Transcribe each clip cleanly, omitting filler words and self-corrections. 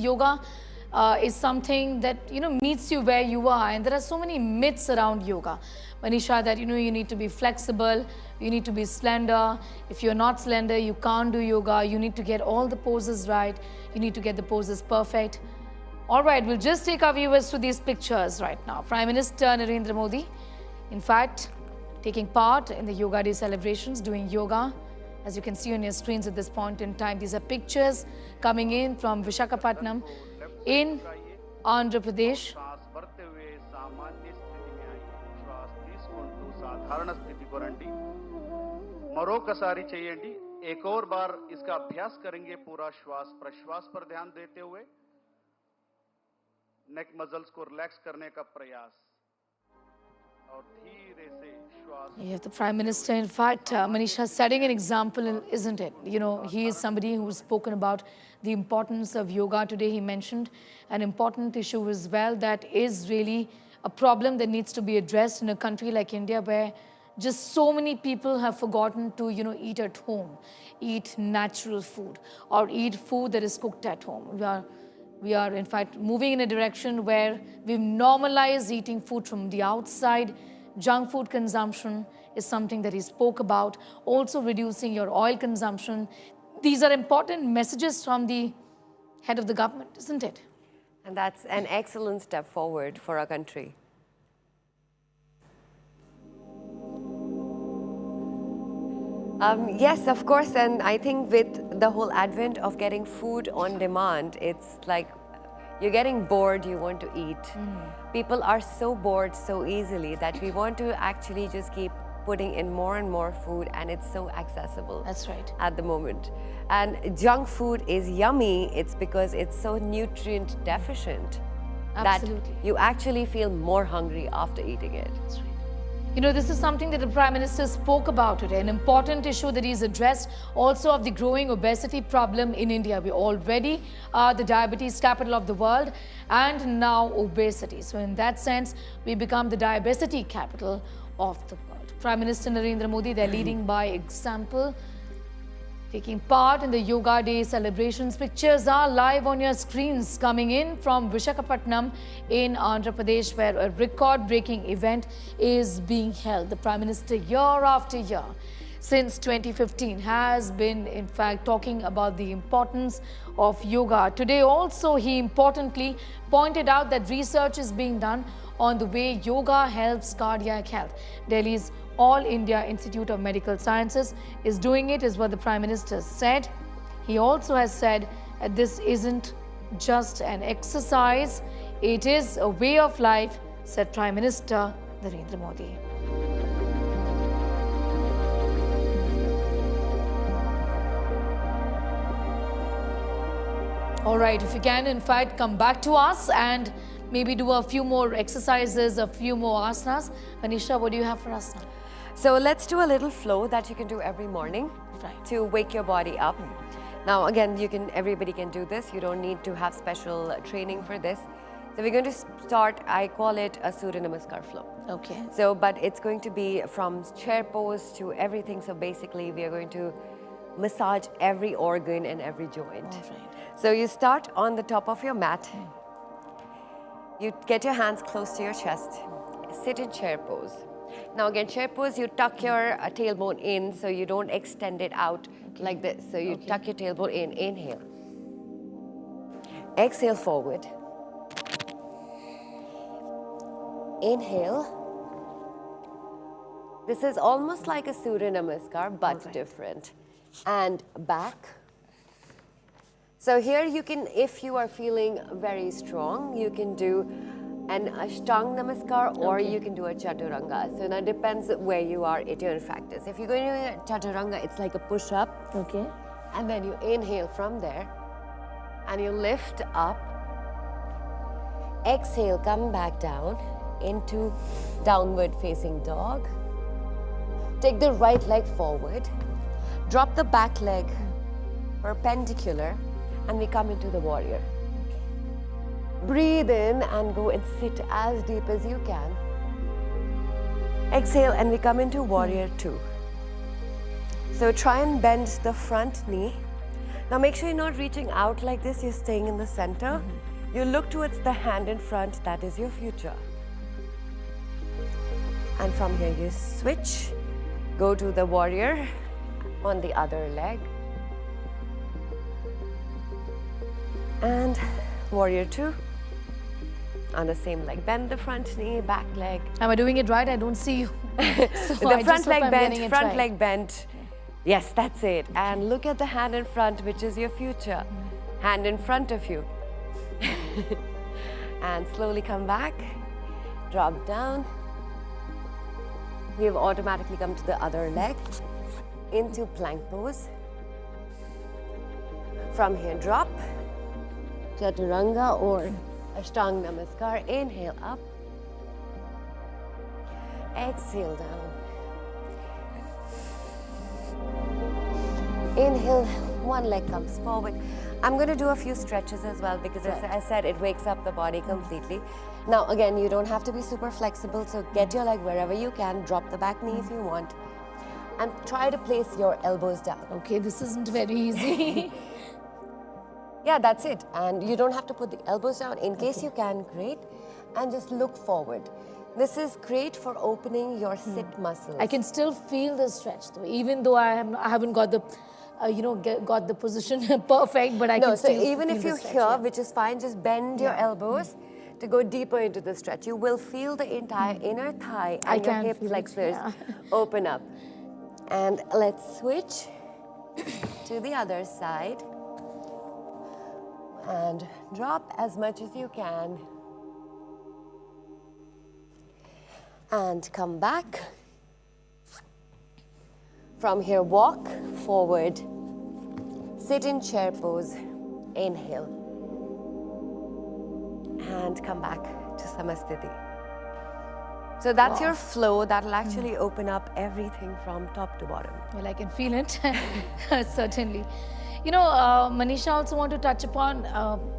yoga is something that, meets you where you are. And there are so many myths around yoga, Manisha, that, you need to be flexible, you need to be slender. If you're not slender, you can't do yoga. You need to get all the poses right. You need to get the poses perfect. All right, we'll just take our viewers to these pictures right now. Prime Minister Narendra Modi, in fact, taking part in the Yoga Day celebrations, doing yoga. As you can see on your screens at this point in time, these are pictures coming in from Vishakhapatnam in Andhra Pradesh. मरोकसारी चेयंडी एक और बार इसका अभ्यास करेंगे पूरा श्वास प्रश्वास पर ध्यान देते हुए नेक मसल्स को रिलैक्स करने का प्रयास और धीरे से श्वास. Yeah, the Prime Minister, in fact, Manisha, setting an example, isn't it? He is somebody who's spoken about the importance of yoga. Today he mentioned an important issue as well that is really a problem that needs to be addressed in a country like India, where just so many people have forgotten to, eat at home, eat natural food, or eat food that is cooked at home. We are in fact moving in a direction where we've normalized eating food from the outside. Junk food consumption is something that he spoke about. Also reducing your oil consumption. These are important messages from the head of the government, isn't it? And that's an excellent step forward for our country. Yes, of course, and I think with the whole advent of getting food on demand, it's like you're getting bored, you want to eat. People are so bored so easily that we want to actually just keep putting in more and more food, and it's so accessible. That's right. At the moment. And junk food is yummy, it's because it's so nutrient deficient. Absolutely. That you actually feel more hungry after eating it. That's right. This is something that the Prime Minister spoke about today, an important issue that he's addressed also of the growing obesity problem in India. We already are the diabetes capital of the world, and now obesity. So in that sense, we become the diabetes capital of the world. Prime Minister Narendra Modi, they're leading by example, taking part in the Yoga Day celebrations. Pictures are live on your screens coming in from Vishakhapatnam in Andhra Pradesh, where a record-breaking event is being held. The Prime Minister, year after year, since 2015, has been, in fact, talking about the importance of yoga. Today also, he importantly pointed out that research is being done on the way yoga helps cardiac health. Delhi's All India Institute of Medical Sciences is doing it, is what the Prime Minister said. He also has said that this isn't just an exercise, it is a way of life, said Prime Minister Narendra Modi. All right, if you can, in fact, come back to us and maybe do a few more exercises, a few more asanas. Manisha, what do you have for us now? So let's do a little flow that you can do every morning to wake your body up. Now again, everybody can do this. You don't need to have special training for this. So we're going to start, I call it a Surya Namaskar flow. Okay. So, but it's going to be from chair pose to everything. So basically we are going to massage every organ and every joint. All right. So you start on the top of your mat. You get your hands close to your chest. Sit in chair pose. Now again, chair pose, you tuck your tailbone in so you don't extend it out like this. So you tuck your tailbone in, inhale. Exhale forward. Inhale. This is almost like a Surya Namaskar, but different. And back. So here you can, if you are feeling very strong, you can do an Ashtang Namaskar or you can do a Chaturanga. So now it depends where you are at your practice. If you're going to do a Chaturanga, it's like a push-up. Okay. And then you inhale from there and you lift up. Exhale, come back down into downward facing dog. Take the right leg forward. Drop the back leg perpendicular and we come into the warrior. Breathe in and go and sit as deep as you can. Exhale and we come into warrior two. So try and bend the front knee. Now make sure you're not reaching out like this, you're staying in the center. You look towards the hand in front, that is your future. And from here you switch, go to the warrior on the other leg. And warrior 2 on the same leg. Bend the front knee, back leg. Am I doing it right? I don't see you. So The front leg bent, front leg bent. Yes, that's it. And look at the hand in front, which is your future. Hand in front of you. And slowly come back, drop down. We've automatically come to the other leg into plank pose. From here, drop. Chaturanga or Ashtanga Namaskar. Inhale up. Exhale down. Inhale, one leg comes forward. I'm going to do a few stretches as well because as I said, it wakes up the body completely. Now again, you don't have to be super flexible, so get your leg wherever you can, drop the back knee if you want, and try to place your elbows down. Okay, this isn't very easy. Yeah, that's it. And you don't have to put the elbows down. In case you can, great. And just look forward. This is great for opening your sit muscles. I can still feel the stretch though, even though I haven't got the, got the position perfect, but I can still so even feel if the you're stretch, here, which is fine, just bend your elbows to go deeper into the stretch. You will feel the entire inner thigh and your hip flexors open up. And let's switch to the other side. And drop as much as you can. And come back. From here, walk forward. Sit in chair pose. Inhale. And come back to Samasthiti. So that's your flow. That'll actually open up everything from top to bottom. Well, I can feel it, certainly. Manisha, I also want to touch upon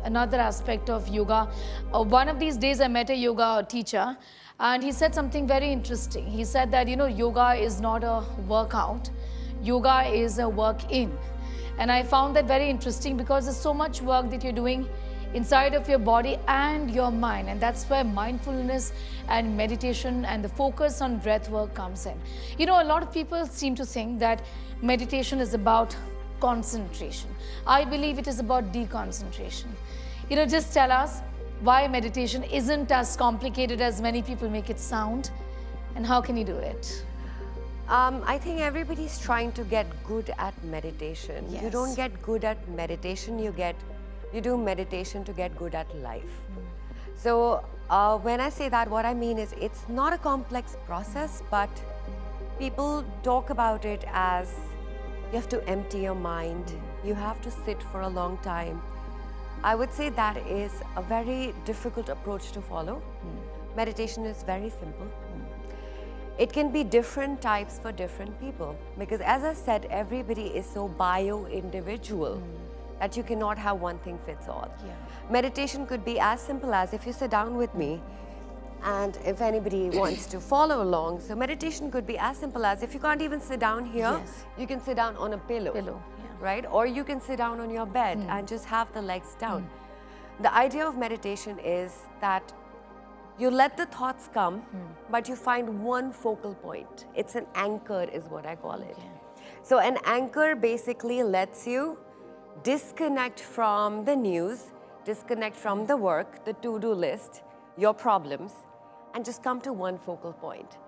another aspect of yoga. One of these days I met a yoga teacher and he said something very interesting. He said that, yoga is not a workout. Yoga is a work in. And I found that very interesting because there's so much work that you're doing inside of your body and your mind. And that's where mindfulness and meditation and the focus on breath work comes in. A lot of people seem to think that meditation is about concentration. I believe it is about deconcentration. Just tell us why meditation isn't as complicated as many people make it sound, and how can you do it? I think everybody's trying to get good at meditation. Yes. You don't get good at meditation, you do meditation to get good at life. So when I say that, what I mean is it's not a complex process, but people talk about it as you have to empty your mind, you have to sit for a long time. I would say that is a very difficult approach to follow. Meditation is very simple. It can be different types for different people because as I said, everybody is so bio-individual that you cannot have one thing fits all. Meditation could be as simple as if you sit down with me, and if anybody wants to follow along, so meditation could be as simple as if you can't even sit down here, you can sit down on a pillow, right? Or you can sit down on your bed and just have the legs down. The idea of meditation is that you let the thoughts come, but you find one focal point. It's an anchor is what I call it. So an anchor basically lets you disconnect from the news, disconnect from the work, the to-do list, your problems, and just come to one focal point.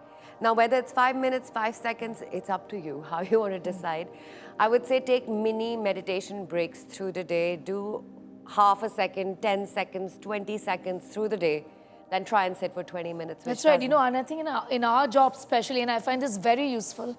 Now, whether it's 5 minutes, 5 seconds, it's up to you, how you want to decide. I would say take mini meditation breaks through the day, do half a second, 10 seconds, 20 seconds through the day, then try and sit for 20 minutes. That's right, and I think in our job especially, and I find this very useful,